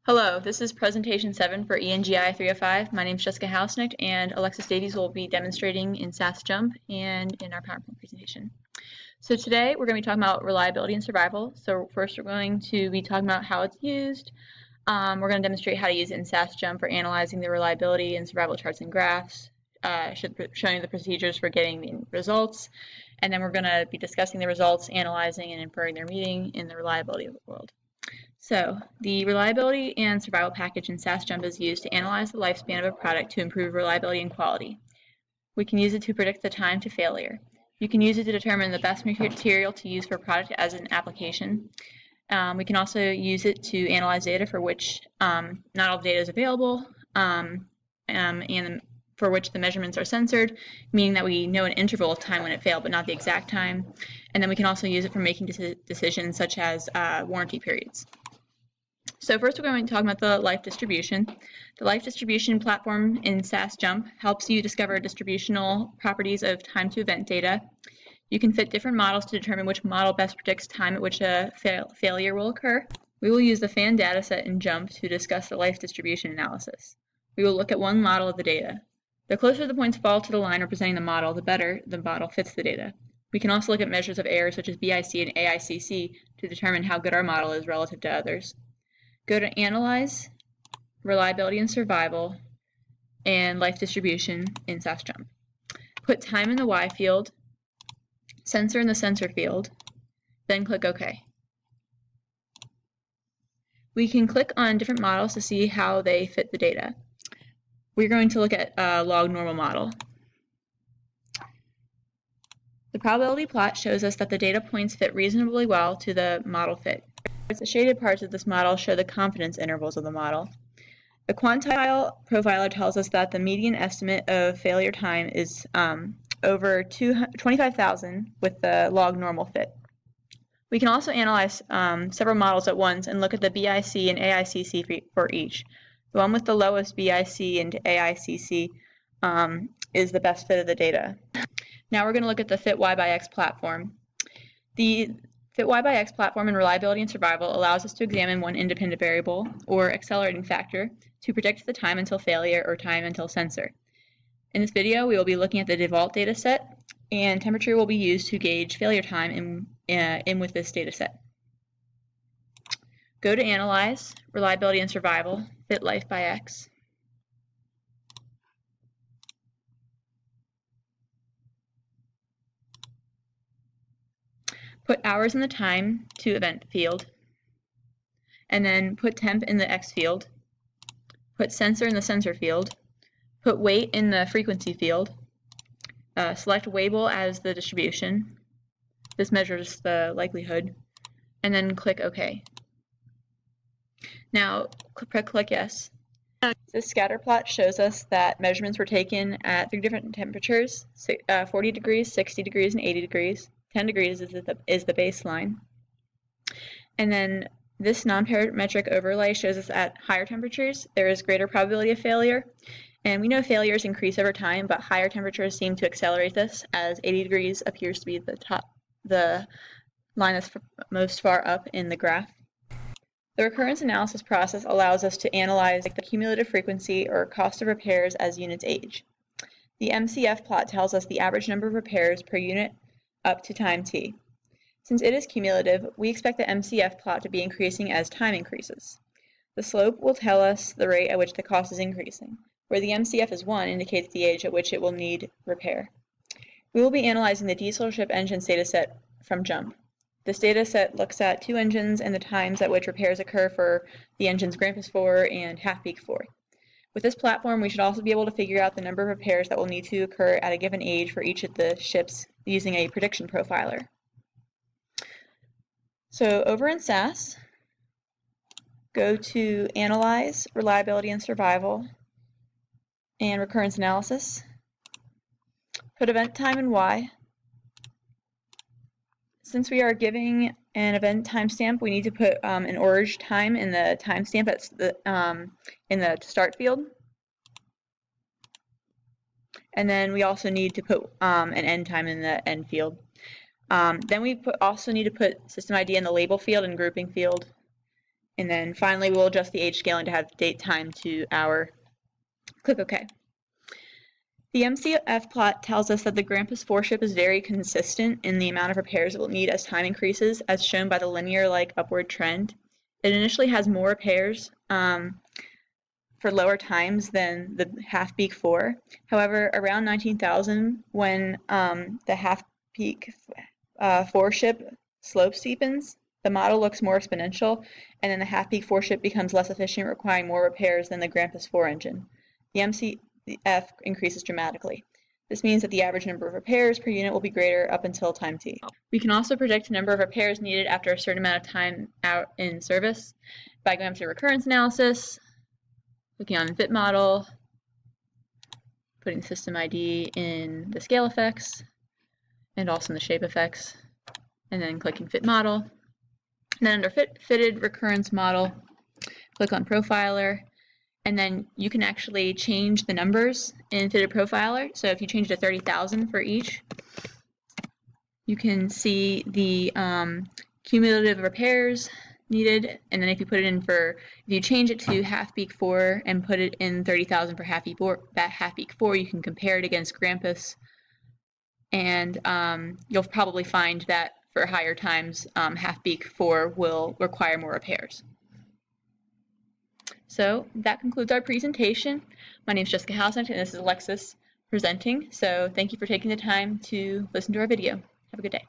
Hello, this is presentation 7 for ENGI 305. My name is Jessica Hausnicht, and Alexis Davies will be demonstrating in SAS Jump and in our PowerPoint presentation. So today we're going to be talking about reliability and survival. So first we're going to be talking about how it's used. We're going to demonstrate how to use it in SAS Jump for analyzing the reliability and survival charts and graphs, showing the procedures for getting the results, and then we're going to be discussing the results, analyzing and inferring their meaning in the reliability world. So, the reliability and survival package in SAS Jump is used to analyze the lifespan of a product to improve reliability and quality. We can use it to predict the time to failure. You can use it to determine the best material to use for a product as an application. We can also use it to analyze data for which not all data is available, and for which the measurements are censored, meaning that we know an interval of time when it failed, but not the exact time. And then we can also use it for making decisions such as warranty periods. So first we're going to talk about the life distribution. The life distribution platform in SAS Jump helps you discover distributional properties of time to event data. You can fit different models to determine which model best predicts time at which a failure will occur. We will use the FAN dataset in Jump to discuss the life distribution analysis. We will look at one model of the data. The closer the points fall to the line representing the model, the better the model fits the data. We can also look at measures of error such as BIC and AICC to determine how good our model is relative to others. Go to Analyze, Reliability and Survival, and Life Distribution in SAS Jump. Put time in the Y field, sensor in the sensor field, then click OK. We can click on different models to see how they fit the data. We're going to look at a log normal model. The probability plot shows us that the data points fit reasonably well to the model fit. The shaded parts of this model show the confidence intervals of the model. The quantile profiler tells us that the median estimate of failure time is over 25,000 with the log normal fit. We can also analyze several models at once and look at the BIC and AICC for each. The one with the lowest BIC and AICC is the best fit of the data. Now we're going to look at the Fit Y by X platform. The Fit Y by X platform in reliability and survival allows us to examine one independent variable, or accelerating factor, to predict the time until failure or time until sensor. In this video, we will be looking at the default data set, and temperature will be used to gauge failure time in with this data set. Go to Analyze, Reliability and Survival, Fit Life by X. Put hours in the time to event field, and then put temp in the X field, put sensor in the sensor field, put weight in the frequency field, select Weibull as the distribution. This measures the likelihood, and then click OK. Now click Yes. This scatter plot shows us that measurements were taken at 3 different temperatures, 40 degrees, 60 degrees, and 80 degrees. 10 degrees is the baseline. And then this non-parametric overlay shows us at higher temperatures there is greater probability of failure. And we know failures increase over time, but higher temperatures seem to accelerate this, as 80 degrees appears to be the line that's most far up in the graph. The recurrence analysis process allows us to analyze the cumulative frequency or cost of repairs as units age. The MCF plot tells us the average number of repairs per unit up to time t. Since it is cumulative, we expect the MCF plot to be increasing as time increases. The slope will tell us the rate at which the cost is increasing, where the MCF is 1 indicates the age at which it will need repair. We will be analyzing the diesel ship engines dataset from Jump. This dataset looks at 2 engines and the times at which repairs occur for the engines Grampus 4 and Half Peak 4. With this platform, we should also be able to figure out the number of repairs that will need to occur at a given age for each of the ships using a prediction profiler. So over in SAS, go to Analyze, Reliability and Survival, and Recurrence Analysis. Put event time in Y. Since we are giving an event timestamp, we need to put an orange time in the timestamp in the start field. And then we also need to put an end time in the end field. Then we also need to put system ID in the label field and grouping field. And then finally, we'll adjust the age scaling to have date time to hour. Click OK. The MCF plot tells us that the Grampus 4 ship is very consistent in the amount of repairs it will need as time increases, as shown by the linear-like upward trend. It initially has more repairs for lower times than the Half-Peak 4. However, around 19,000, when the Half-Peak 4 ship slope steepens, the model looks more exponential, and then the Half-Peak 4 ship becomes less efficient, requiring more repairs than the Grampus 4 engine. The MCF increases dramatically. This means that the average number of repairs per unit will be greater up until time t. We can also predict the number of repairs needed after a certain amount of time out in service by going up to recurrence analysis, clicking on fit model, putting system ID in the scale effects, and also in the shape effects, and then clicking fit model. And then under fitted recurrence model, click on profiler, and then you can actually change the numbers in fitted profiler. So if you change it to 30,000 for each, you can see the cumulative repairs needed, and then if you put it in if you change it to Half-Peak 4 and put it in 30,000 for Half-Peak 4, you can compare it against Grampus, and you'll probably find that for higher times, Half-Peak 4 will require more repairs. So that concludes our presentation. My name is Jessica Hausnecht, and this is Alexis presenting. So thank you for taking the time to listen to our video. Have a good day.